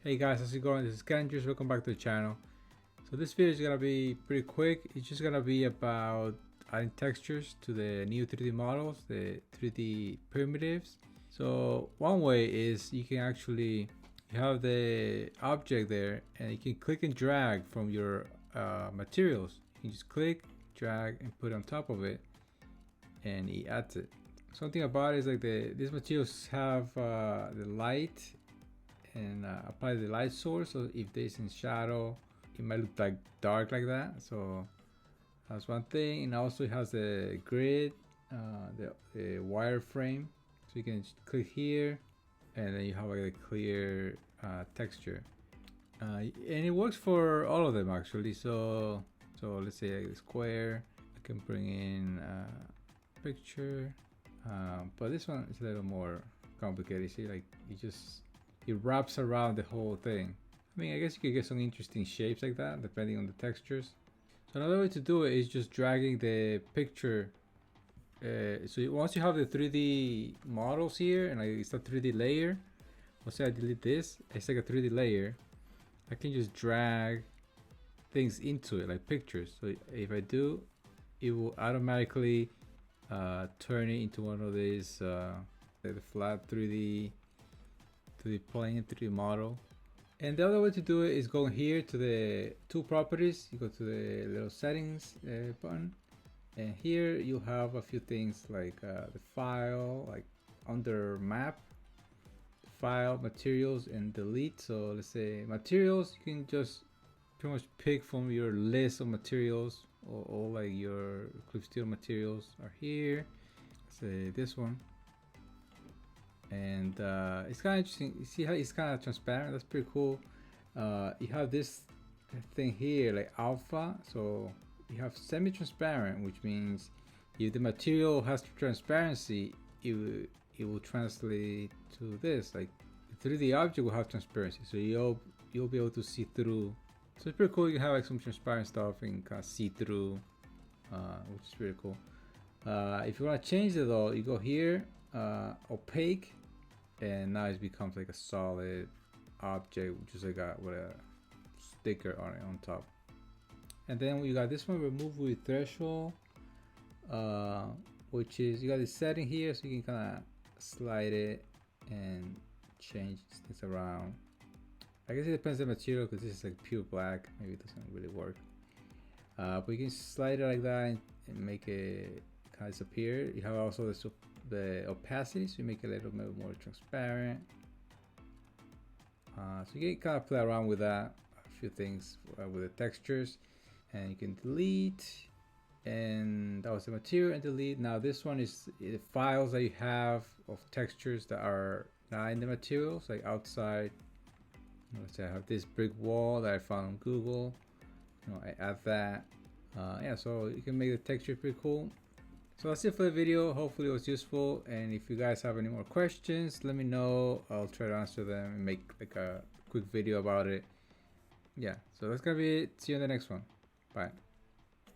Hey guys, how's it going? This is Kendrys. Welcome back to the channel. So this video is gonna be pretty quick. It's just gonna be about adding textures to the new 3D models, the 3D primitives. So one way is you can actually have the object there and you can click and drag from your materials. You can just click, drag, and put it on top of it, and it adds it. Something about it is like these materials have the light and apply the light source, so if there's in shadow it might look like dark like that. So that's one thing. And also it has the grid, the wireframe, so you can just click here and then you have like a clear texture, and it works for all of them actually. So let's say like a square, I can bring in a picture, but this one is a little more complicated. See, like it wraps around the whole thing. I mean, I guess you could get some interesting shapes like that depending on the textures. So another way to do it is just dragging the picture. So once you have the 3D models here and it's a 3D layer, let's say I delete this, it's like a 3D layer, I can just drag things into it like pictures. So if I do, it will automatically turn it into one of these like the flat 3D plane 3D model. And the other way to do it is go here to the tool properties. You go to the little settings button, and here you have a few things like the file, like under map, file, materials, and delete. So let's say materials, you can just pretty much pick from your list of materials, or all like your clip steel materials are here. Let's say this one. And it's kind of interesting. You see how it's kind of transparent? That's pretty cool. You have this thing here like alpha, so you have semi-transparent, which means if the material has transparency, it will translate to this. Like the 3D object will have transparency, so you'll be able to see through. So it's pretty cool. You have like some transparent stuff and kind of see through, which is pretty cool. If you want to change it though, you go here, opaque, and now it becomes like a solid object, which is like with a sticker on it on top. And then we got this one, remove with threshold, which is you got this setting here, so you can kind of slide it and change things around. I guess it depends on the material, because this is like pure black, maybe it doesn't really work, but you can slide it like that and make it kind of disappear. You have also the opacity, so you make it a little bit more transparent. So you can kind of play around with that, a few things with the textures, and you can delete. And that was the material and delete. Now this one is the files that you have of textures that are not in the materials, like outside. Let's say I have this brick wall that I found on Google. I add that. Yeah, so you can make the texture pretty cool. So that's it for the video. Hopefully it was useful, and if you guys have any more questions, let me know. I'll try to answer them and make like a quick video about it. Yeah, so that's gonna be it. See you in the next one. Bye.